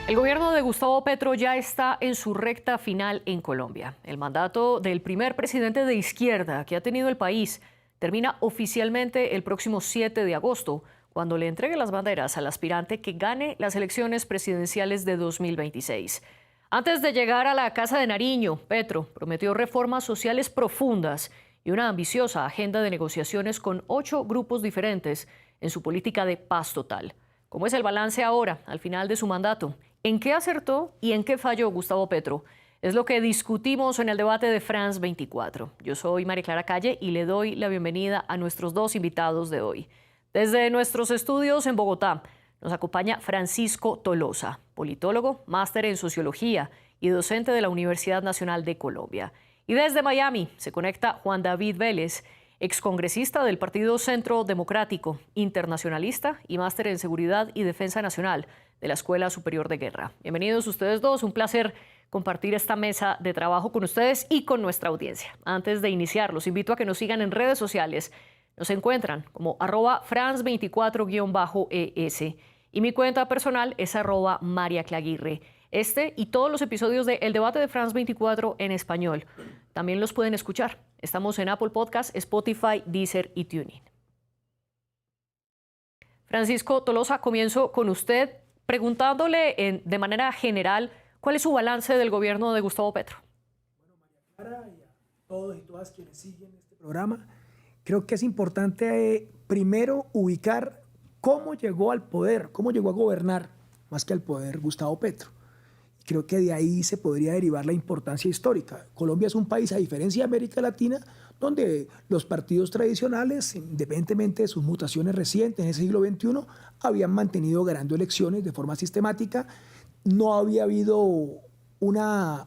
El gobierno de Gustavo Petro ya está en su recta final en Colombia. El mandato del primer presidente de izquierda que ha tenido el país termina oficialmente el próximo 7 de agosto, cuando le entregue las banderas al aspirante que gane las elecciones presidenciales de 2026. Antes de llegar a la Casa de Nariño, Petro prometió reformas sociales profundas y una ambiciosa agenda de negociaciones con 8 grupos diferentes en su política de paz total. ¿Cómo es el balance ahora, al final de su mandato? ¿En qué acertó y en qué falló Gustavo Petro? Es lo que discutimos en el debate de France 24. Yo soy María Clara Calle y le doy la bienvenida a nuestros dos invitados de hoy. Desde nuestros estudios en Bogotá nos acompaña Francisco Tolosa, politólogo, máster en sociología y docente de la Universidad Nacional de Colombia. Y desde Miami se conecta Juan David Vélez, excongresista del Partido Centro Democrático, internacionalista y máster en Seguridad y Defensa Nacional de la Escuela Superior de Guerra. Bienvenidos ustedes dos, un placer compartir esta mesa de trabajo con ustedes y con nuestra audiencia. Antes de iniciar, los invito a que nos sigan en redes sociales. Nos encuentran como @France24_ES y mi cuenta personal es @MariaClaguirre. Este y todos los episodios de El Debate de France 24 en español también los pueden escuchar. Estamos en Apple Podcasts, Spotify, Deezer y TuneIn. Francisco Tolosa, comienzo con usted preguntándole de manera general cuál es su balance del gobierno de Gustavo Petro. Bueno, María Clara, y a todos y todas quienes siguen este programa, creo que es importante primero ubicar cómo llegó al poder, cómo llegó a gobernar, más que al poder, Gustavo Petro. Creo que de ahí se podría derivar la importancia histórica. Colombia es un país, a diferencia de América Latina, donde los partidos tradicionales, independientemente de sus mutaciones recientes en el siglo XXI, habían mantenido ganando elecciones de forma sistemática. No había habido una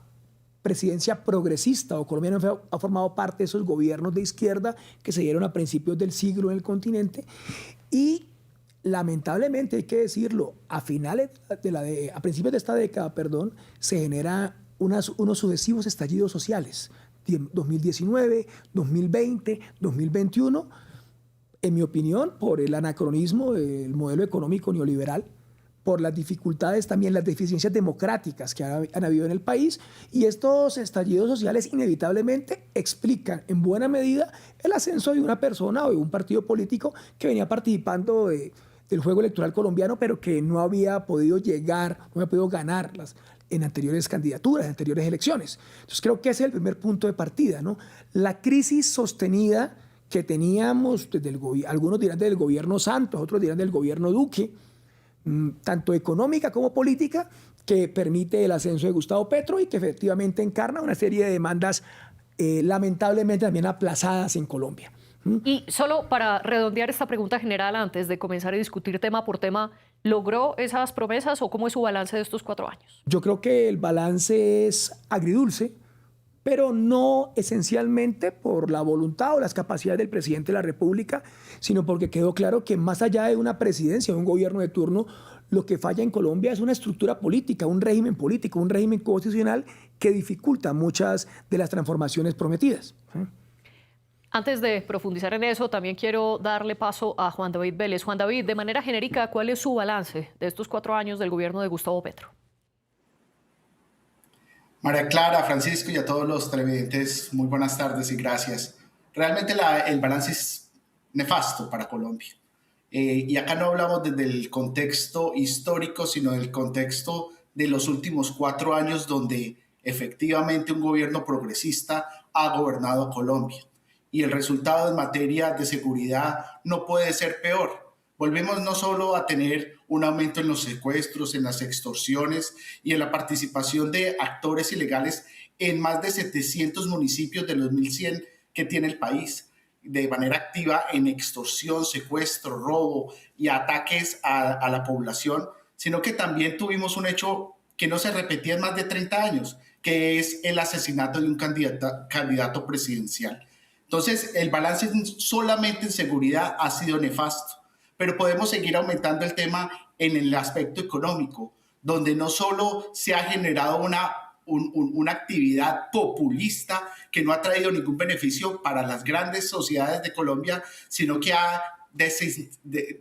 presidencia progresista, o Colombia no ha formado parte de esos gobiernos de izquierda que se dieron a principios del siglo en el continente. Y lamentablemente, hay que decirlo, a principios de esta década, se generan unos sucesivos estallidos sociales. 2019, 2020, 2021, en mi opinión, por el anacronismo del modelo económico neoliberal, por las dificultades, también las deficiencias democráticas que han habido en el país, y estos estallidos sociales inevitablemente explican en buena medida el ascenso de una persona o de un partido político que venía participando del juego electoral colombiano, pero que no había podido ganar en anteriores candidaturas, en anteriores elecciones. Entonces creo que ese es el primer punto de partida, ¿no? La crisis sostenida que teníamos, algunos dirán del gobierno Santos, otros dirán del gobierno Duque, tanto económica como política, que permite el ascenso de Gustavo Petro y que efectivamente encarna una serie de demandas lamentablemente también aplazadas en Colombia. Y solo para redondear esta pregunta general antes de comenzar a discutir tema por tema, ¿logró esas promesas o cómo es su balance de estos 4 años? Yo creo que el balance es agridulce, pero no esencialmente por la voluntad o las capacidades del presidente de la República, sino porque quedó claro que más allá de una presidencia o un gobierno de turno, lo que falla en Colombia es una estructura política, un régimen político, un régimen constitucional que dificulta muchas de las transformaciones prometidas. Antes de profundizar en eso, también quiero darle paso a Juan David Vélez. Juan David, de manera genérica, ¿cuál es su balance de estos 4 años del gobierno de Gustavo Petro? María Clara, Francisco y a todos los televidentes, muy buenas tardes y gracias. Realmente el balance es nefasto para Colombia. Y acá no hablamos desde el contexto histórico, sino del contexto de los últimos 4 años donde efectivamente un gobierno progresista ha gobernado Colombia. Y el resultado en materia de seguridad no puede ser peor. Volvemos no solo a tener un aumento en los secuestros, en las extorsiones y en la participación de actores ilegales en más de 700 municipios de los 1.100 que tiene el país, de manera activa en extorsión, secuestro, robo y ataques a la población, sino que también tuvimos un hecho que no se repetía en más de 30 años, que es el asesinato de un candidato presidencial. Entonces, el balance solamente en seguridad ha sido nefasto, pero podemos seguir aumentando el tema en el aspecto económico, donde no solo se ha generado una actividad populista que no ha traído ningún beneficio para las grandes sociedades de Colombia, sino que ha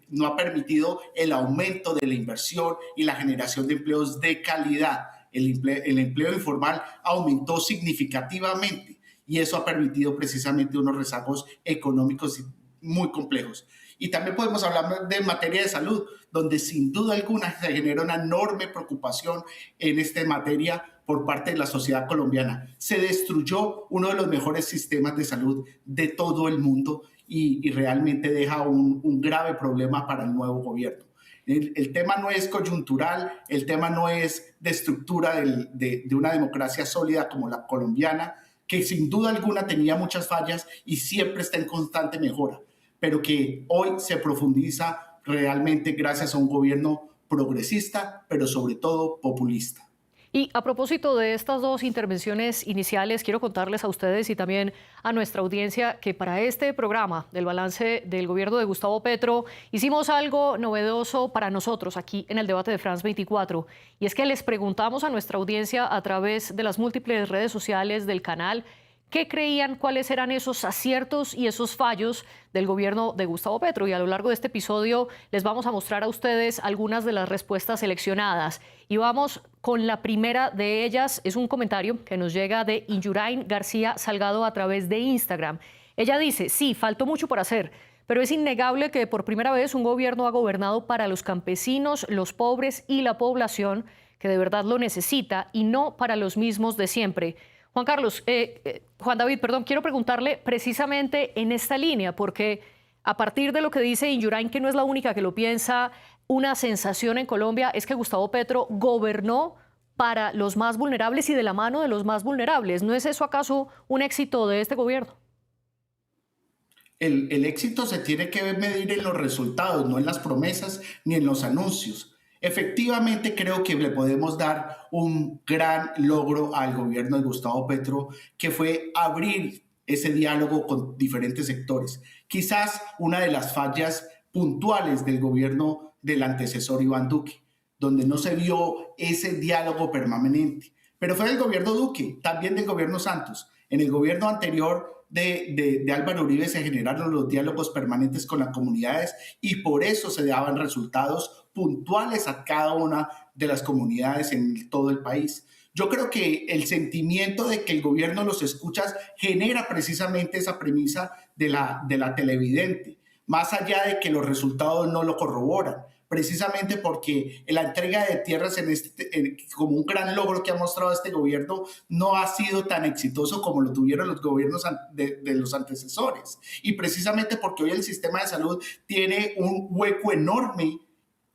no ha permitido el aumento de la inversión y la generación de empleos de calidad. El empleo informal aumentó significativamente y eso ha permitido precisamente unos rezagos económicos muy complejos. Y también podemos hablar de materia de salud, donde sin duda alguna se genera una enorme preocupación en esta materia por parte de la sociedad colombiana. Se destruyó uno de los mejores sistemas de salud de todo el mundo y realmente deja un grave problema para el nuevo gobierno. El tema no es coyuntural, el tema no es de estructura de una democracia sólida como la colombiana, que sin duda alguna tenía muchas fallas y siempre está en constante mejora, pero que hoy se profundiza realmente gracias a un gobierno progresista, pero sobre todo populista. Y a propósito de estas dos intervenciones iniciales, quiero contarles a ustedes y también a nuestra audiencia que para este programa del balance del gobierno de Gustavo Petro hicimos algo novedoso para nosotros aquí en el debate de France 24. Y es que les preguntamos a nuestra audiencia a través de las múltiples redes sociales del canal qué creían, cuáles eran esos aciertos y esos fallos del gobierno de Gustavo Petro. Y a lo largo de este episodio les vamos a mostrar a ustedes algunas de las respuestas seleccionadas. Y vamos con la primera de ellas. Es un comentario que nos llega de Injurain García Salgado a través de Instagram. Ella dice, sí, faltó mucho por hacer, pero es innegable que por primera vez un gobierno ha gobernado para los campesinos, los pobres y la población que de verdad lo necesita y no para los mismos de siempre. Juan David, quiero preguntarle precisamente en esta línea, porque a partir de lo que dice Injurain, que no es la única que lo piensa, una sensación en Colombia es que Gustavo Petro gobernó para los más vulnerables y de la mano de los más vulnerables. ¿No es eso acaso un éxito de este gobierno? El éxito se tiene que medir en los resultados, no en las promesas ni en los anuncios. Efectivamente, creo que le podemos dar un gran logro al gobierno de Gustavo Petro, que fue abrir ese diálogo con diferentes sectores. Quizás una de las fallas puntuales del gobierno del antecesor Iván Duque, donde no se vio ese diálogo permanente. Pero fue del gobierno Duque, también del gobierno Santos. En el gobierno anterior de Álvaro Uribe se generaron los diálogos permanentes con las comunidades y por eso se daban resultados puntuales a cada una de las comunidades en todo el país. Yo creo que el sentimiento de que el gobierno los escucha genera precisamente esa premisa de la televidente, más allá de que los resultados no lo corroboran. Precisamente porque la entrega de tierras como un gran logro que ha mostrado este gobierno no ha sido tan exitoso como lo tuvieron los gobiernos de los antecesores. Y precisamente porque hoy el sistema de salud tiene un hueco enorme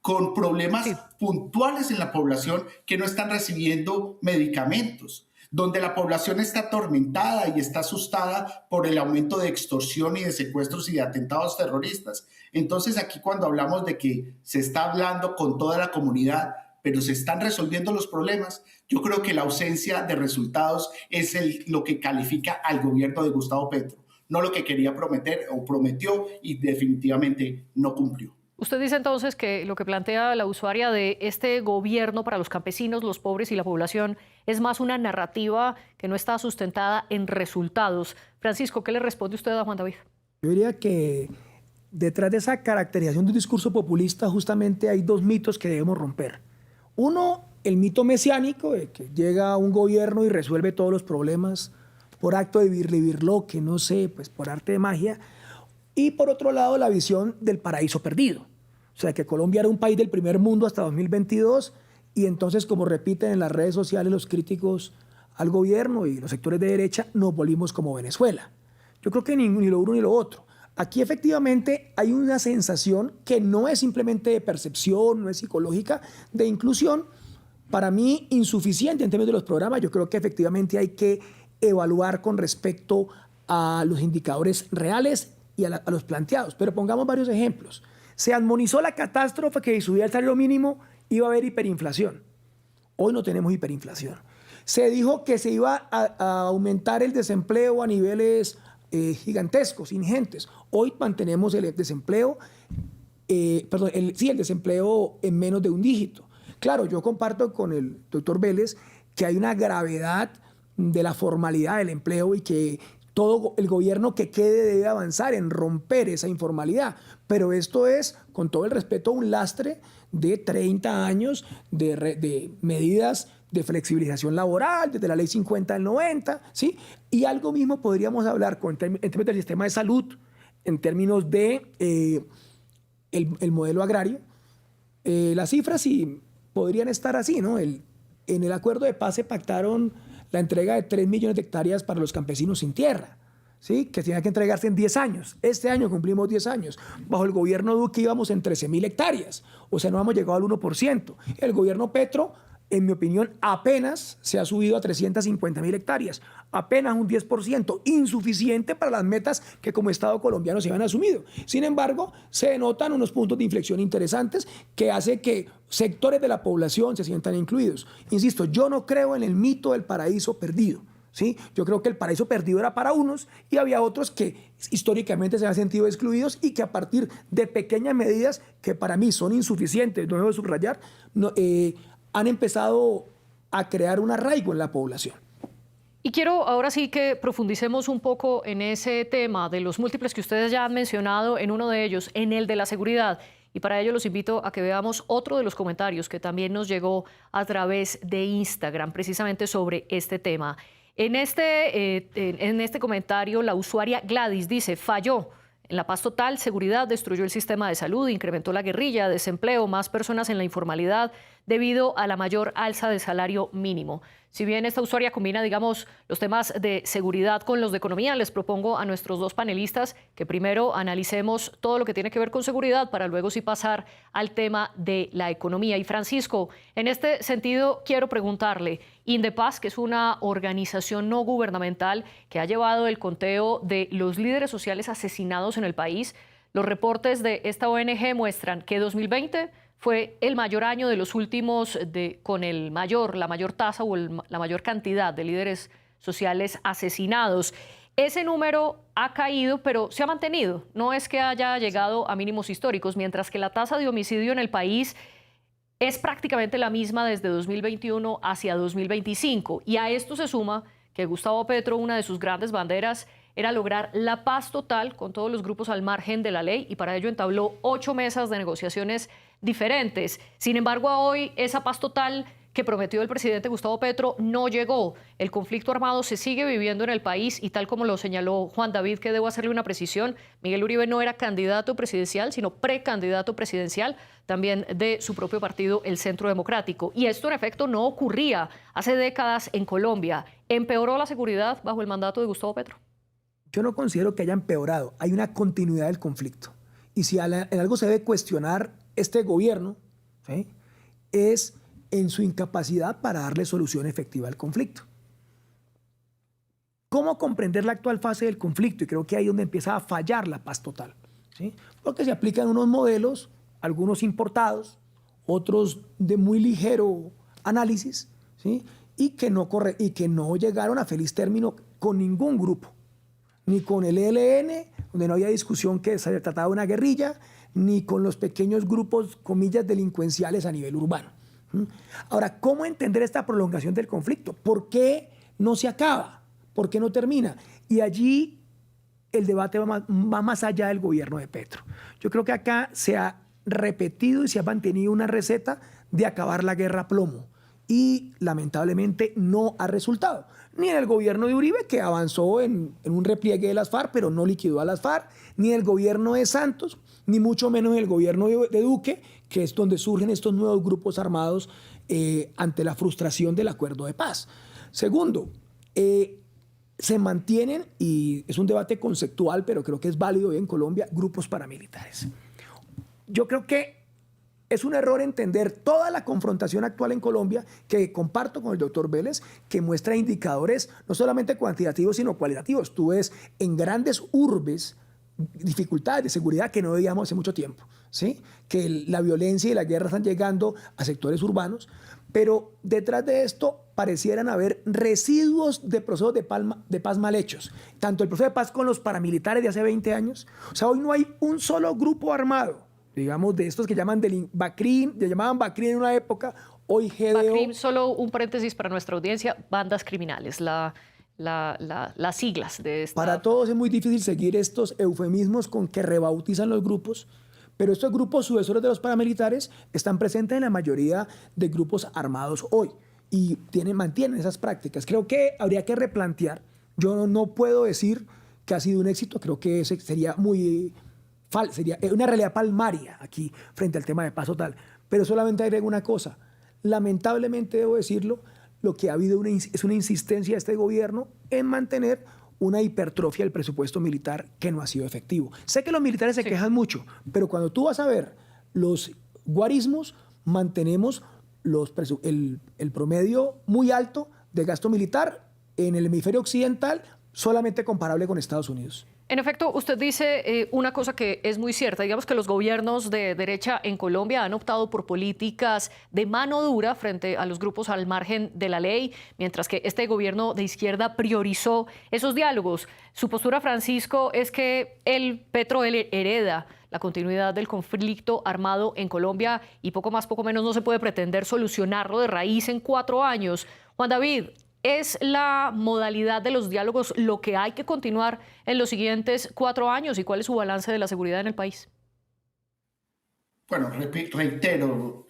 con problemas puntuales en la población que no están recibiendo medicamentos, donde la población está atormentada y está asustada por el aumento de extorsión y de secuestros y de atentados terroristas. Entonces aquí cuando hablamos de que se está hablando con toda la comunidad, pero se están resolviendo los problemas, yo creo que la ausencia de resultados es lo que califica al gobierno de Gustavo Petro, no lo que quería prometer o prometió y definitivamente no cumplió. Usted dice entonces que lo que plantea la usuaria de este gobierno para los campesinos, los pobres y la población es más una narrativa que no está sustentada en resultados. Francisco, ¿qué le responde usted a Juan David? Yo diría que detrás de esa caracterización de un discurso populista justamente hay dos mitos que debemos romper. Uno, el mito mesiánico de que llega un gobierno y resuelve todos los problemas por acto de virloque, no sé, pues por arte de magia. Y por otro lado, la visión del paraíso perdido. O sea, que Colombia era un país del primer mundo hasta 2022 y entonces, como repiten en las redes sociales los críticos al gobierno y los sectores de derecha, nos volvimos como Venezuela. Yo creo que ni lo uno ni lo otro. Aquí efectivamente hay una sensación que no es simplemente de percepción, no es psicológica, de inclusión, para mí insuficiente en términos de los programas. Yo creo que efectivamente hay que evaluar con respecto a los indicadores reales y a los planteados. Pero pongamos varios ejemplos. Se armonizó la catástrofe que si subía el salario mínimo iba a haber hiperinflación. Hoy no tenemos hiperinflación. Se dijo que se iba a aumentar el desempleo a niveles gigantescos, ingentes. Hoy mantenemos el desempleo, el desempleo en menos de un dígito. Claro, yo comparto con el doctor Vélez que hay una gravedad de la formalidad del empleo y que todo el gobierno que quede debe avanzar en romper esa informalidad. Pero esto es, con todo el respeto, un lastre de 30 años de medidas de flexibilización laboral, desde la ley 50 del 90, ¿sí? Y algo mismo podríamos hablar en términos del sistema de salud, en términos de el modelo agrario. Las cifras sí podrían estar así, ¿no? En el acuerdo de paz se pactaron la entrega de 3 millones de hectáreas para los campesinos sin tierra, ¿sí? Que tenía que entregarse en 10 años. Este año cumplimos 10 años. Bajo el gobierno Duque íbamos en 13.000 hectáreas, o sea, no hemos llegado al 1%. El gobierno Petro, en mi opinión, apenas se ha subido a 350.000 hectáreas, apenas un 10%, insuficiente para las metas que como Estado colombiano se habían asumido. Sin embargo, se denotan unos puntos de inflexión interesantes que hace que sectores de la población se sientan incluidos. Insisto, yo no creo en el mito del paraíso perdido, ¿sí? Yo creo que el paraíso perdido era para unos y había otros que históricamente se han sentido excluidos y que a partir de pequeñas medidas que para mí son insuficientes, no debo subrayar, han empezado a crear un arraigo en la población. Y quiero ahora sí que profundicemos un poco en ese tema de los múltiples que ustedes ya han mencionado, en uno de ellos, en el de la seguridad. Y para ello los invito a que veamos otro de los comentarios que también nos llegó a través de Instagram, precisamente sobre este tema. En este comentario, la usuaria Gladys dice: falló. En la paz total, seguridad destruyó el sistema de salud, incrementó la guerrilla, desempleo, más personas en la informalidad debido a la mayor alza del salario mínimo. Si bien esta usuaria combina, digamos, los temas de seguridad con los de economía, les propongo a nuestros dos panelistas que primero analicemos todo lo que tiene que ver con seguridad para luego sí pasar al tema de la economía. Y Francisco, en este sentido quiero preguntarle, Indepaz, que es una organización no gubernamental que ha llevado el conteo de los líderes sociales asesinados en el país, los reportes de esta ONG muestran que 2020 fue el mayor año de los últimos con la mayor tasa o la mayor cantidad de líderes sociales asesinados. Ese número ha caído, pero se ha mantenido. No es que haya llegado a mínimos históricos, mientras que la tasa de homicidio en el país es prácticamente la misma desde 2021 hacia 2025. Y a esto se suma que Gustavo Petro, una de sus grandes banderas, era lograr la paz total con todos los grupos al margen de la ley, y para ello entabló 8 mesas de negociaciones diferentes. Sin embargo, a hoy esa paz total que prometió el presidente Gustavo Petro no llegó. El conflicto armado se sigue viviendo en el país y, tal como lo señaló Juan David, que debo hacerle una precisión, Miguel Uribe no era candidato presidencial, sino precandidato presidencial también de su propio partido, el Centro Democrático. Y esto en efecto no ocurría hace décadas en Colombia. ¿Empeoró la seguridad bajo el mandato de Gustavo Petro? Yo no considero que haya empeorado, hay una continuidad del conflicto. Y si en algo se debe cuestionar este gobierno, ¿sí?, es en su incapacidad para darle solución efectiva al conflicto. ¿Cómo comprender la actual fase del conflicto? Y creo que ahí es donde empieza a fallar la paz total, ¿sí? Porque se aplican unos modelos, algunos importados, otros de muy ligero análisis, ¿sí?, y que no llegaron a feliz término con ningún grupo. Ni con el ELN, donde no había discusión que se trataba de una guerrilla, ni con los pequeños grupos, comillas, delincuenciales a nivel urbano. Ahora, ¿cómo entender esta prolongación del conflicto? ¿Por qué no se acaba? ¿Por qué no termina? Y allí el debate va más allá del gobierno de Petro. Yo creo que acá se ha repetido y se ha mantenido una receta de acabar la guerra a plomo. Y lamentablemente no ha resultado. Ni en el gobierno de Uribe, que avanzó en un repliegue de las FARC, pero no liquidó a las FARC, ni en el gobierno de Santos, ni mucho menos en el gobierno de Duque, que es donde surgen estos nuevos grupos armados ante la frustración del acuerdo de paz. Segundo, se mantienen, y es un debate conceptual, pero creo que es válido hoy en Colombia, grupos paramilitares. Yo creo que es un error entender toda la confrontación actual en Colombia, que comparto con el doctor Vélez, que muestra indicadores no solamente cuantitativos, sino cualitativos. Tú ves en grandes urbes dificultades de seguridad que no veíamos hace mucho tiempo, ¿sí? Que la violencia y la guerra están llegando a sectores urbanos, pero detrás de esto parecieran haber residuos de procesos de paz mal hechos. Tanto el proceso de paz con los paramilitares de hace 20 años. O sea, hoy no hay un solo grupo armado, digamos, de estos que llaman BACRIM, le llamaban BACRIM en una época, hoy GDO. BACRIM, solo un paréntesis para nuestra audiencia, bandas criminales. las siglas de esta... Para todos es muy difícil seguir estos eufemismos con que rebautizan los grupos, pero estos grupos sucesores de los paramilitares están presentes en la mayoría de grupos armados hoy y mantienen esas prácticas. Creo que habría que replantear. Yo no puedo decir que ha sido un éxito, creo que ese sería sería una realidad palmaria aquí frente al tema de paz total. Pero solamente agrego una cosa. Lamentablemente debo decirlo, lo que ha habido es una insistencia de este gobierno en mantener una hipertrofia del presupuesto militar que no ha sido efectivo. Sé que los militares se quejan mucho, pero cuando tú vas a ver los guarismos, mantenemos el promedio muy alto de gasto militar en el hemisferio occidental, solamente comparable con Estados Unidos. En efecto, usted dice una cosa que es muy cierta. Digamos que los gobiernos de derecha en Colombia han optado por políticas de mano dura frente a los grupos al margen de la ley, mientras que este gobierno de izquierda priorizó esos diálogos. Su postura, Francisco, es que Petro hereda la continuidad del conflicto armado en Colombia y poco más, poco menos no se puede pretender solucionarlo de raíz en 4 años. Juan David, ¿es la modalidad de los diálogos lo que hay que continuar en los siguientes 4 años? ¿Y cuál es su balance de la seguridad en el país? Bueno, reitero,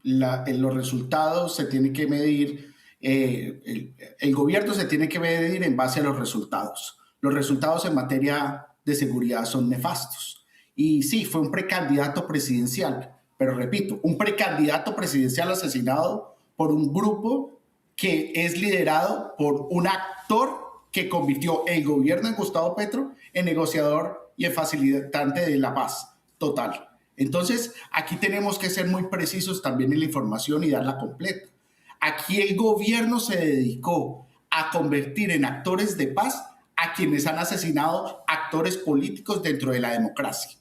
los resultados se tienen que medir, el gobierno se tiene que medir en base a los resultados. Los resultados en materia de seguridad son nefastos. Y sí, fue un precandidato presidencial, pero repito, un precandidato presidencial asesinado por un grupo que es liderado por un actor que convirtió el gobierno de Gustavo Petro en negociador y en facilitante de la paz total. Entonces, aquí tenemos que ser muy precisos también en la información y darla completa. Aquí el gobierno se dedicó a convertir en actores de paz a quienes han asesinado actores políticos dentro de la democracia,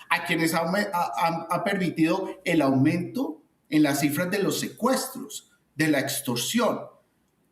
a quienes ha permitido el aumento en las cifras de los secuestros, de la extorsión.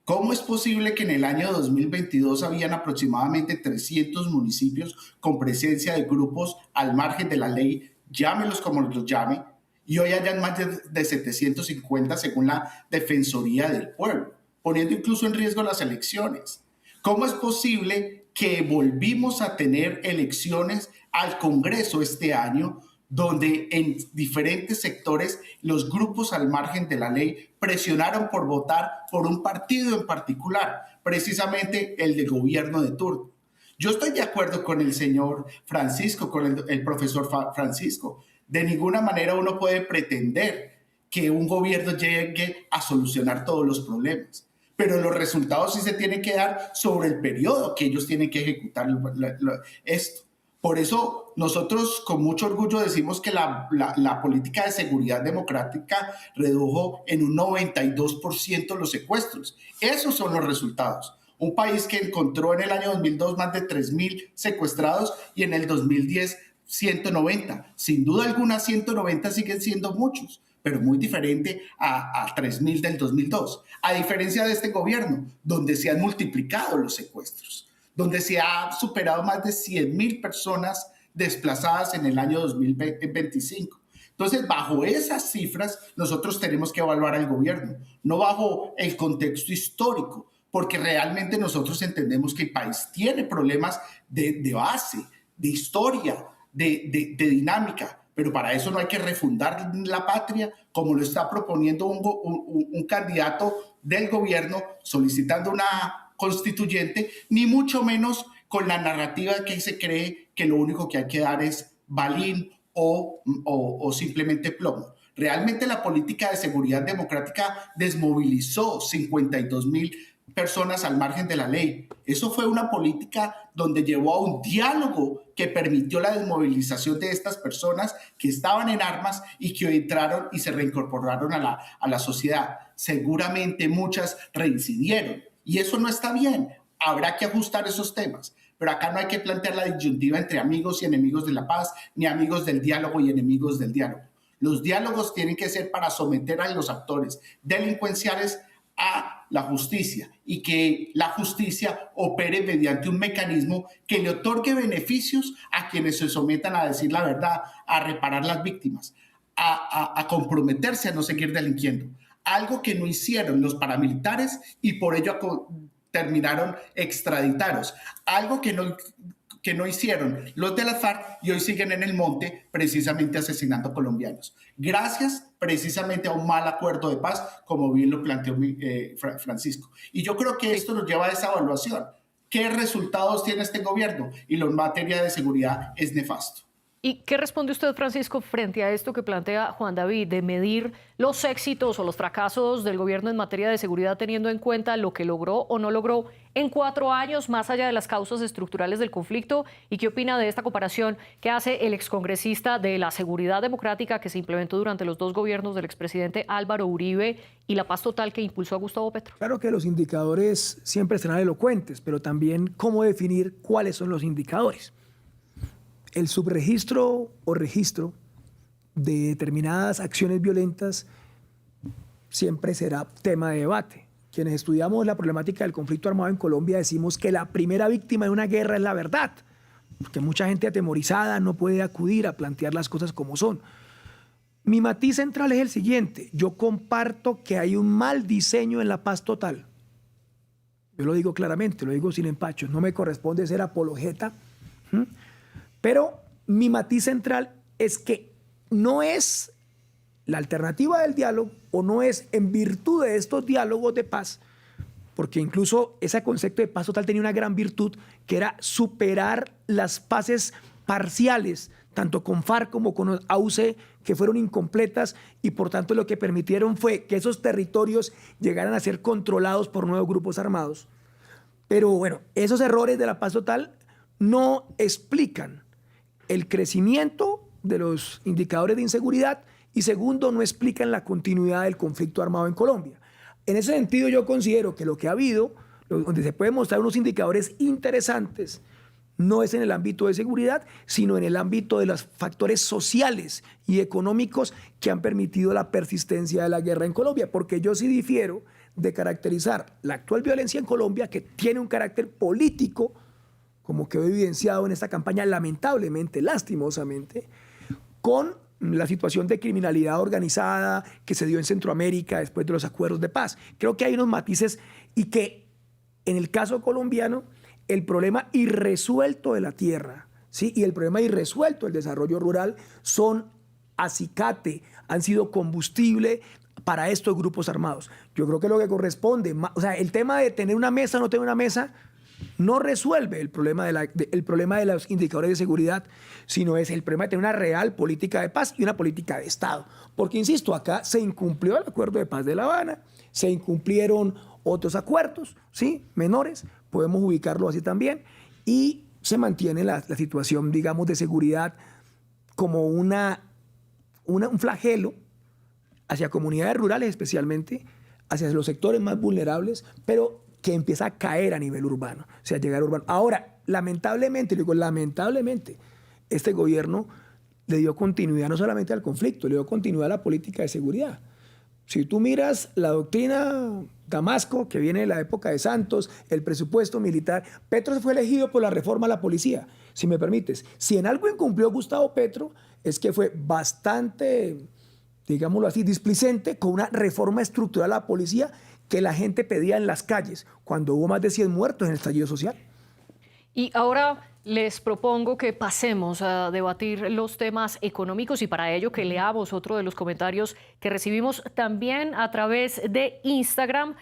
¿Cómo es posible que en el año 2022 habían aproximadamente 300 municipios con presencia de grupos al margen de la ley, llámelos como los llame, y hoy hayan más de 750 según la Defensoría del Pueblo, poniendo incluso en riesgo las elecciones? ¿Cómo es posible que volvimos a tener elecciones al Congreso este año, donde en diferentes sectores los grupos al margen de la ley presionaron por votar por un partido en particular, precisamente el de gobierno de turno? Yo estoy de acuerdo con el señor Francisco, con el profesor Francisco. De ninguna manera uno puede pretender que un gobierno llegue a solucionar todos los problemas, pero los resultados sí se tienen que dar sobre el periodo que ellos tienen que ejecutar esto. Por eso nosotros con mucho orgullo decimos que la política de seguridad democrática redujo en un 92% los secuestros. Esos son los resultados. Un país que encontró en el año 2002 más de 3.000 secuestrados y en el 2010 190. Sin duda alguna 190 siguen siendo muchos, pero muy diferente a 3.000 del 2002. A diferencia de este gobierno, donde se han multiplicado los secuestros, donde se ha superado más de 100.000 personas desplazadas en el año 2025. Entonces, bajo esas cifras, nosotros tenemos que evaluar al gobierno, no bajo el contexto histórico, porque realmente nosotros entendemos que el país tiene problemas de base, de historia, de dinámica, pero para eso no hay que refundar la patria como lo está proponiendo un candidato del gobierno solicitando una constituyente, ni mucho menos con la narrativa que se cree que lo único que hay que dar es balín o simplemente plomo. Realmente la política de seguridad democrática desmovilizó 52.000 personas al margen de la ley. Eso fue una política donde llevó a un diálogo que permitió la desmovilización de estas personas que estaban en armas y que entraron y se reincorporaron a la sociedad. Seguramente muchas reincidieron y eso no está bien. Habrá que ajustar esos temas. Pero acá no hay que plantear la disyuntiva entre amigos y enemigos de la paz, ni amigos del diálogo y enemigos del diálogo. Los diálogos tienen que ser para someter a los actores delincuenciales a la justicia y que la justicia opere mediante un mecanismo que le otorgue beneficios a quienes se sometan a decir la verdad, a reparar las víctimas, a comprometerse a no seguir delinquiendo. Algo que no hicieron los paramilitares y por ello terminaron extraditados. Algo que no hicieron los de las FARC y hoy siguen en el monte precisamente asesinando colombianos. Gracias precisamente a un mal acuerdo de paz, como bien lo planteó Francisco. Y yo creo que esto nos lleva a esa evaluación. ¿Qué resultados tiene este gobierno? Y en materia de seguridad es nefasto. ¿Y qué responde usted, Francisco, frente a esto que plantea Juan David, de medir los éxitos o los fracasos del gobierno en materia de seguridad teniendo en cuenta lo que logró o no logró en 4 años, más allá de las causas estructurales del conflicto? ¿Y qué opina de esta comparación que hace el excongresista de la seguridad democrática que se implementó durante los 2 gobiernos del expresidente Álvaro Uribe y la paz total que impulsó a Gustavo Petro? Claro que los indicadores siempre serán elocuentes, pero también cómo definir cuáles son los indicadores. El subregistro o registro de determinadas acciones violentas siempre será tema de debate. Quienes estudiamos la problemática del conflicto armado en Colombia decimos que la primera víctima de una guerra es la verdad, porque mucha gente atemorizada no puede acudir a plantear las cosas como son. Mi matiz central es el siguiente: yo comparto que hay un mal diseño en la paz total. Yo lo digo claramente, lo digo sin empachos, no me corresponde ser apologeta. Pero mi matiz central es que no es la alternativa del diálogo o no es en virtud de estos diálogos de paz, porque incluso ese concepto de paz total tenía una gran virtud, que era superar las fases parciales, tanto con FARC como con AUC, que fueron incompletas y por tanto lo que permitieron fue que esos territorios llegaran a ser controlados por nuevos grupos armados. Pero bueno, esos errores de la paz total no explican el crecimiento de los indicadores de inseguridad y segundo, no explican la continuidad del conflicto armado en Colombia. En ese sentido, yo considero que lo que ha habido, donde se pueden mostrar unos indicadores interesantes, no es en el ámbito de seguridad, sino en el ámbito de los factores sociales y económicos que han permitido la persistencia de la guerra en Colombia, porque yo sí difiero de caracterizar la actual violencia en Colombia, que tiene un carácter político, como quedó evidenciado en esta campaña, lamentablemente, lastimosamente, con la situación de criminalidad organizada que se dio en Centroamérica después de los acuerdos de paz. Creo que hay unos matices y que en el caso colombiano, el problema irresuelto de la tierra, ¿sí?, y el problema irresuelto del desarrollo rural son acicate, han sido combustible para estos grupos armados. Yo creo que lo que corresponde, o sea, el tema de tener una mesa o no tener una mesa, no resuelve el problema de los indicadores de seguridad, sino es el problema de tener una real política de paz y una política de Estado. Porque, insisto, acá se incumplió el acuerdo de paz de La Habana, se incumplieron otros acuerdos, ¿sí?, menores, podemos ubicarlo así también, y se mantiene la situación, digamos, de seguridad como un flagelo hacia comunidades rurales especialmente, hacia los sectores más vulnerables, pero que empieza a caer a nivel urbano, o sea, llegar a urbano. Ahora, lamentablemente, este gobierno le dio continuidad no solamente al conflicto, le dio continuidad a la política de seguridad. Si tú miras la doctrina Damasco, que viene de la época de Santos, el presupuesto militar, Petro fue elegido por la reforma a la policía, si me permites. Si en algo incumplió Gustavo Petro, es que fue bastante, digámoslo así, displicente con una reforma estructural a la policía que la gente pedía en las calles cuando hubo más de 100 muertos en el estallido social. Y ahora les propongo que pasemos a debatir los temas económicos y para ello que leamos otro de los comentarios que recibimos también a través de Instagram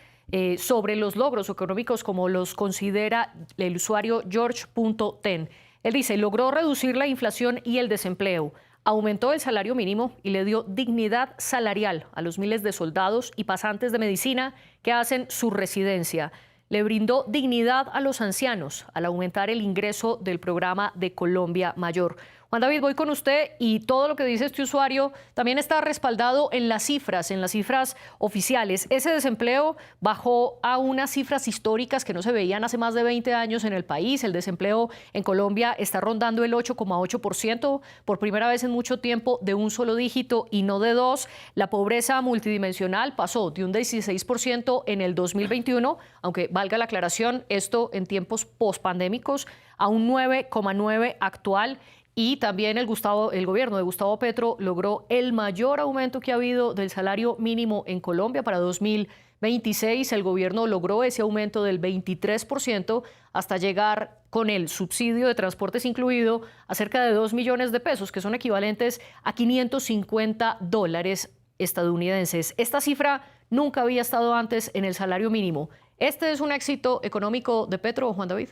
sobre los logros económicos como los considera el usuario George.ten. Él dice, logró reducir la inflación y el desempleo, aumentó el salario mínimo y le dio dignidad salarial a los miles de soldados y pasantes de medicina que hacen su residencia. Le brindó dignidad a los ancianos al aumentar el ingreso del programa de Colombia Mayor. Juan David, voy con usted y todo lo que dice este usuario también está respaldado en las cifras oficiales. Ese desempleo bajó a unas cifras históricas que no se veían hace más de 20 años en el país. El desempleo en Colombia está rondando el 8,8%, por primera vez en mucho tiempo de un solo dígito y no de dos. La pobreza multidimensional pasó de un 16% en el 2021, aunque valga la aclaración, esto en tiempos pospandémicos, a un 9,9% actual. Y también el gobierno de Gustavo Petro logró el mayor aumento que ha habido del salario mínimo en Colombia para 2022. 2026 el gobierno logró ese aumento del 23% hasta llegar con el subsidio de transportes incluido a cerca de 2 millones de pesos, que son equivalentes a $550 estadounidenses. Esta cifra nunca había estado antes en el salario mínimo. ¿Este es un éxito económico de Petro, Juan David?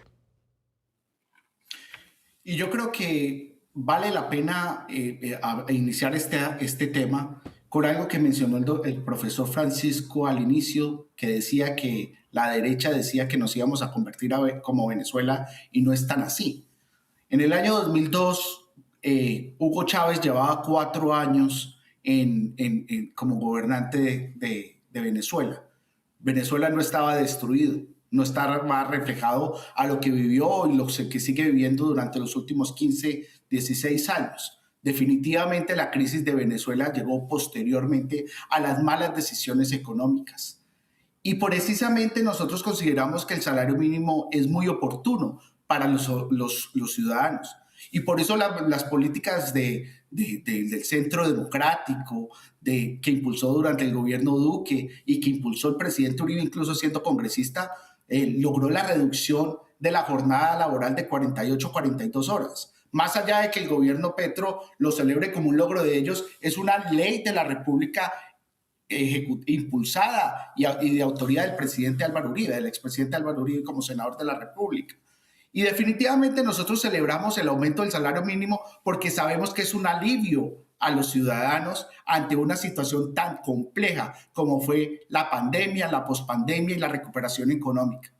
Y yo creo que vale la pena iniciar este tema con algo que mencionó el profesor Francisco al inicio, que decía que la derecha decía que nos íbamos a convertir como Venezuela, y no es tan así. En el año 2002, Hugo Chávez llevaba 4 años como gobernante de Venezuela. Venezuela no estaba destruido, no estaba reflejado a lo que vivió y lo que sigue viviendo durante los últimos 15, 16 años. Definitivamente la crisis de Venezuela llegó posteriormente a las malas decisiones económicas. Y precisamente nosotros consideramos que el salario mínimo es muy oportuno para los ciudadanos. Y por eso las políticas del Centro Democrático, que impulsó durante el gobierno Duque y que impulsó el presidente Uribe, incluso siendo congresista, logró la reducción de la jornada laboral de 48 42 horas. Más allá de que el gobierno Petro lo celebre como un logro de ellos, es una ley de la República impulsada y de autoridad del presidente Álvaro Uribe, del expresidente Álvaro Uribe como senador de la República. Y definitivamente nosotros celebramos el aumento del salario mínimo porque sabemos que es un alivio a los ciudadanos ante una situación tan compleja como fue la pandemia, la pospandemia y la recuperación económica.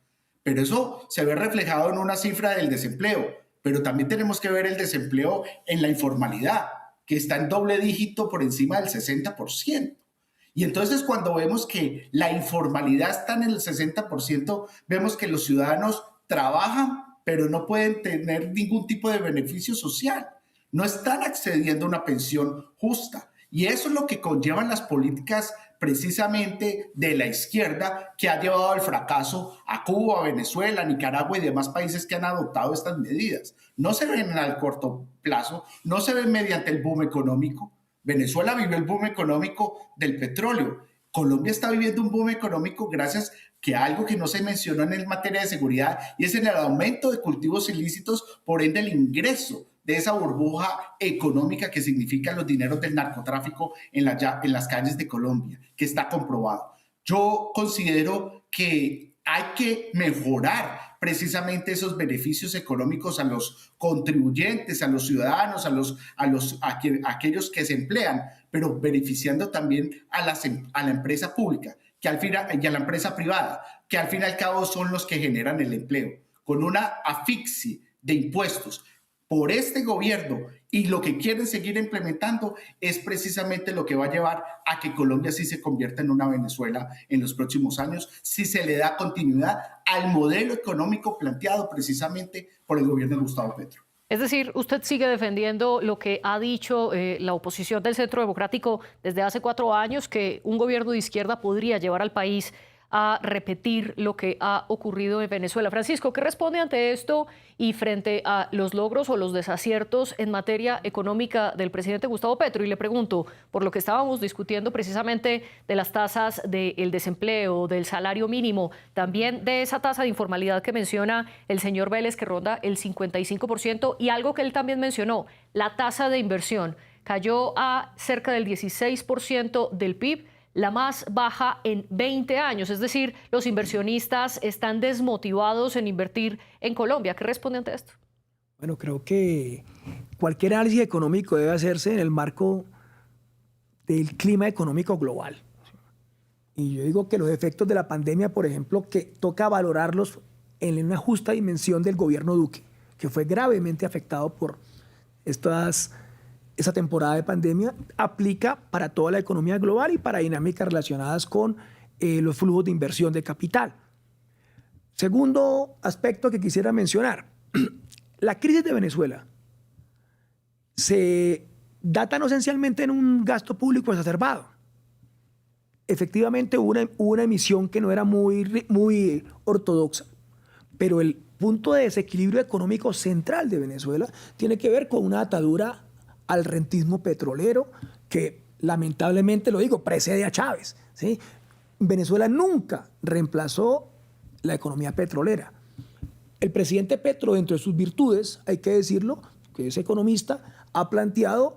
Pero eso se ve reflejado en una cifra del desempleo, pero también tenemos que ver el desempleo en la informalidad, que está en doble dígito por encima del 60%. Y entonces cuando vemos que la informalidad está en el 60%, vemos que los ciudadanos trabajan, pero no pueden tener ningún tipo de beneficio social. No están accediendo a una pensión justa. Y eso es lo que conllevan las políticas precisamente de la izquierda, que ha llevado al fracaso a Cuba, Venezuela, Nicaragua y demás países que han adoptado estas medidas. No se ven al corto plazo, no se ven mediante el boom económico. Venezuela vivió el boom económico del petróleo. Colombia está viviendo un boom económico gracias a algo que no se mencionó en materia de seguridad, y es en el aumento de cultivos ilícitos, por ende el ingreso de esa burbuja económica que significan los dineros del narcotráfico en las calles de Colombia, que está comprobado. Yo considero que hay que mejorar precisamente esos beneficios económicos a los contribuyentes, a los ciudadanos, a aquellos que se emplean, pero beneficiando también a la empresa pública y a la empresa privada, que al fin y al cabo son los que generan el empleo, con una asfixia de impuestos por este gobierno, y lo que quieren seguir implementando es precisamente lo que va a llevar a que Colombia sí se convierta en una Venezuela en los próximos años, si se le da continuidad al modelo económico planteado precisamente por el gobierno de Gustavo Petro. Es decir, usted sigue defendiendo lo que ha dicho la oposición del Centro Democrático desde hace 4 años, que un gobierno de izquierda podría llevar al país a repetir lo que ha ocurrido en Venezuela. Francisco, ¿qué responde ante esto y frente a los logros o los desaciertos en materia económica del presidente Gustavo Petro? Y le pregunto, por lo que estábamos discutiendo precisamente de las tasas del desempleo, del salario mínimo, también de esa tasa de informalidad que menciona el señor Vélez, que ronda el 55%, y algo que él también mencionó, la tasa de inversión cayó a cerca del 16% del PIB, la más baja en 20 años. Es decir, los inversionistas están desmotivados en invertir en Colombia. ¿Qué responde ante esto? Bueno, creo que cualquier análisis económico debe hacerse en el marco del clima económico global. Y yo digo que los efectos de la pandemia, por ejemplo, que toca valorarlos en una justa dimensión del gobierno Duque, que fue gravemente afectado por esa temporada de pandemia, aplica para toda la economía global y para dinámicas relacionadas con los flujos de inversión de capital. Segundo aspecto que quisiera mencionar, la crisis de Venezuela se data no esencialmente en un gasto público exacerbado. Efectivamente hubo una emisión que no era muy ortodoxa, pero el punto de desequilibrio económico central de Venezuela tiene que ver con una atadura al rentismo petrolero que, lamentablemente lo digo, precede a Chávez, ¿sí? Venezuela nunca reemplazó la economía petrolera. El presidente Petro, dentro de sus virtudes, hay que decirlo, que es economista, ha planteado,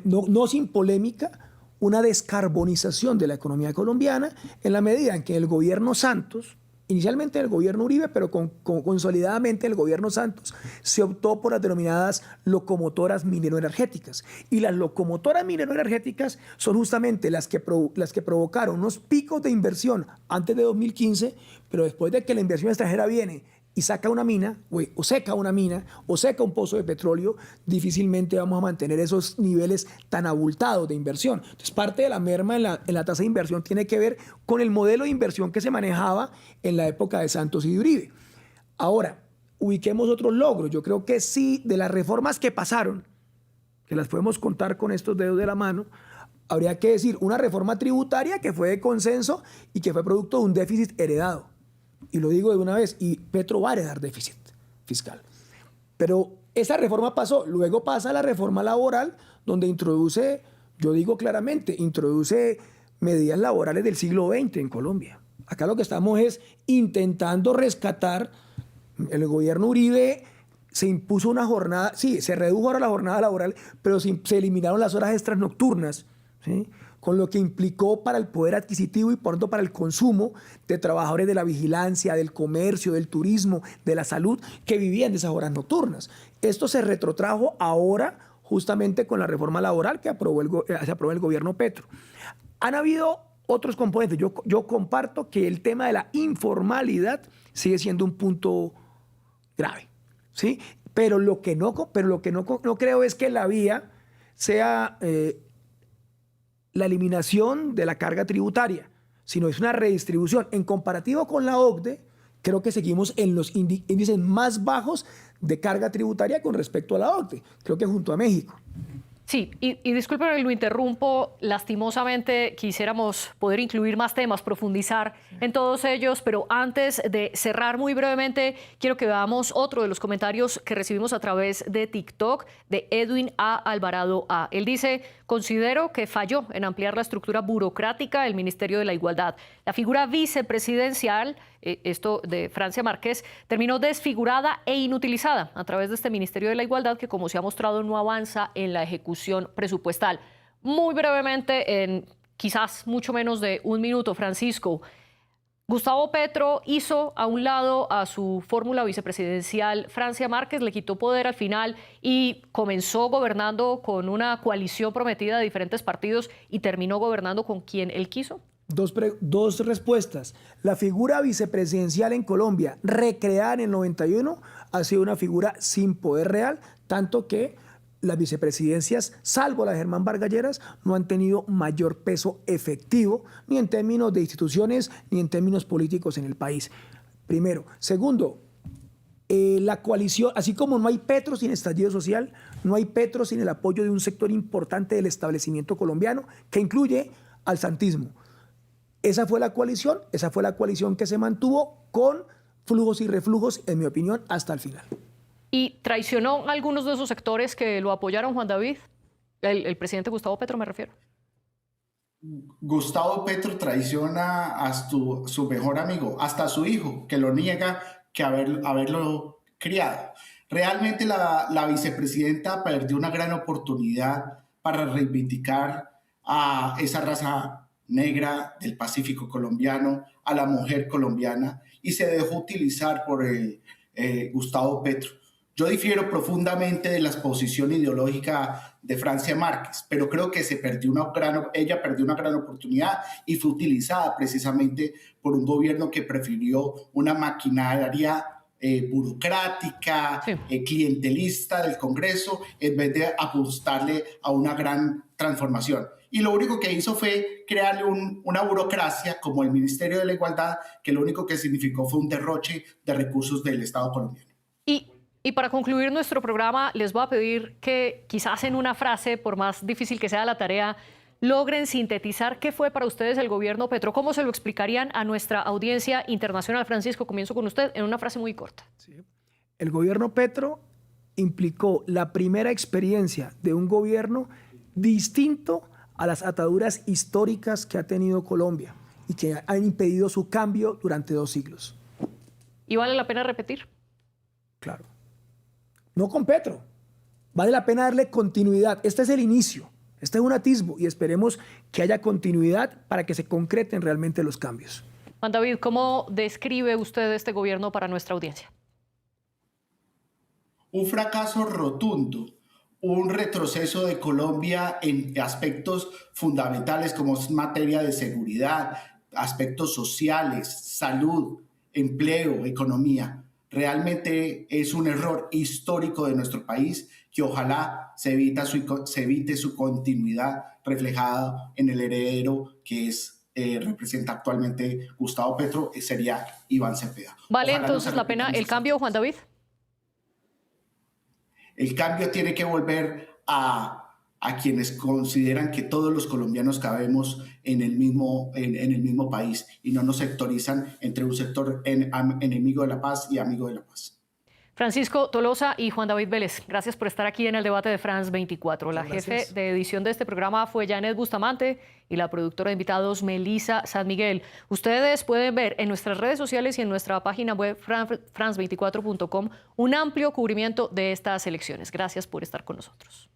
no sin polémica, una descarbonización de la economía colombiana en la medida en que el gobierno Santos, inicialmente el gobierno Uribe, pero consolidadamente el gobierno Santos, se optó por las denominadas locomotoras mineroenergéticas. Y las locomotoras mineroenergéticas son justamente las que provocaron unos picos de inversión antes de 2015, pero después de que la inversión extranjera viene y saca una mina, o seca una mina, o seca un pozo de petróleo, difícilmente vamos a mantener esos niveles tan abultados de inversión. Entonces, parte de la merma en la tasa de inversión tiene que ver con el modelo de inversión que se manejaba en la época de Santos y de Uribe. Ahora, ubiquemos otros logros. Yo creo que sí, de las reformas que pasaron, que las podemos contar con estos dedos de la mano, habría que decir una reforma tributaria que fue de consenso y que fue producto de un déficit heredado. Y lo digo de una vez, y Petro va a heredar déficit fiscal. Pero esa reforma pasó, luego pasa la reforma laboral, donde introduce, yo digo claramente, introduce medidas laborales del siglo XX en Colombia. Acá lo que estamos es intentando rescatar, el gobierno Uribe se impuso una jornada, sí, se redujo ahora la jornada laboral, pero se eliminaron las horas extras nocturnas, ¿sí? Con lo que implicó para el poder adquisitivo y por tanto para el consumo de trabajadores de la vigilancia, del comercio, del turismo, de la salud, que vivían de esas horas nocturnas. Esto se retrotrajo ahora justamente con la reforma laboral que se aprobó el gobierno Petro. Han habido otros componentes. Yo comparto que el tema de la informalidad sigue siendo un punto grave, ¿sí? Pero lo que no creo es que la vía sea la eliminación de la carga tributaria, sino es una redistribución. En comparativo con la OCDE, creo que seguimos en los índices más bajos de carga tributaria con respecto a la OCDE, creo que junto a México. Sí, y discúlpeme que lo interrumpo, lastimosamente quisiéramos poder incluir más temas, profundizar en todos ellos, pero antes de cerrar muy brevemente, quiero que veamos otro de los comentarios que recibimos a través de TikTok de Edwin A. Alvarado A. Él dice: considero que falló en ampliar la estructura burocrática del Ministerio de la Igualdad. La figura vicepresidencial, esto de Francia Márquez, terminó desfigurada e inutilizada a través de este Ministerio de la Igualdad que, como se ha mostrado, no avanza en la ejecución presupuestal. Muy brevemente, en quizás mucho menos de un minuto, Francisco, Gustavo Petro hizo a un lado a su fórmula vicepresidencial Francia Márquez, le quitó poder al final y comenzó gobernando con una coalición prometida de diferentes partidos y terminó gobernando con quien él quiso. Dos respuestas. La figura vicepresidencial en Colombia, recreada en el 91, ha sido una figura sin poder real, tanto que las vicepresidencias, salvo la de Germán Vargas Lleras, no han tenido mayor peso efectivo, ni en términos de instituciones, ni en términos políticos en el país. Primero. Segundo, la coalición, así como no hay Petro sin estallido social, no hay Petro sin el apoyo de un sector importante del establecimiento colombiano, que incluye al santismo. Esa fue la coalición que se mantuvo con flujos y reflujos, en mi opinión, hasta el final. ¿Y traicionó a algunos de esos sectores que lo apoyaron, Juan David? El presidente Gustavo Petro, me refiero. Gustavo Petro traiciona a su mejor amigo, hasta a su hijo, que lo niega que haberlo criado. Realmente la vicepresidenta perdió una gran oportunidad para reivindicar a esa raza negra del Pacífico colombiano, a la mujer colombiana, y se dejó utilizar por Gustavo Petro. Yo difiero profundamente de la posición ideológica de Francia Márquez, pero creo que ella perdió una gran oportunidad y fue utilizada precisamente por un gobierno que prefirió una maquinaria burocrática, sí, clientelista del Congreso, en vez de apostarle a una gran transformación. Y lo único que hizo fue crearle una burocracia como el Ministerio de la Igualdad, que lo único que significó fue un derroche de recursos del Estado colombiano. Y para concluir nuestro programa, les voy a pedir que quizás en una frase, por más difícil que sea la tarea, logren sintetizar qué fue para ustedes el gobierno Petro. ¿Cómo se lo explicarían a nuestra audiencia internacional? Francisco, comienzo con usted en una frase muy corta. Sí. El gobierno Petro implicó la primera experiencia de un gobierno distinto a las ataduras históricas que ha tenido Colombia. y que han impedido su cambio durante 2 siglos. ¿Y vale la pena repetir? Claro. No con Petro. Vale la pena darle continuidad. Este es el inicio. Este es un atisbo y esperemos que haya continuidad para que se concreten realmente los cambios. Juan David, ¿cómo describe usted este gobierno para nuestra audiencia? Un fracaso rotundo, un retroceso de Colombia en aspectos fundamentales como es materia de seguridad, aspectos sociales, salud, empleo, economía. Realmente es un error histórico de nuestro país que ojalá se evite su continuidad reflejada en el heredero que representa actualmente Gustavo Petro, sería Iván Cepeda. ¿Vale Ojalá entonces la pena el cambio, Juan David? El cambio tiene que volver a quienes consideran que todos los colombianos cabemos en el mismo país y no nos sectorizan entre un sector enemigo de la paz y amigo de la paz. Francisco Tolosa y Juan David Vélez, gracias por estar aquí en el debate de France 24. La jefe de edición de este programa fue Janet Bustamante y la productora de invitados Melissa San Miguel. Ustedes pueden ver en nuestras redes sociales y en nuestra página web france24.com un amplio cubrimiento de estas elecciones. Gracias por estar con nosotros.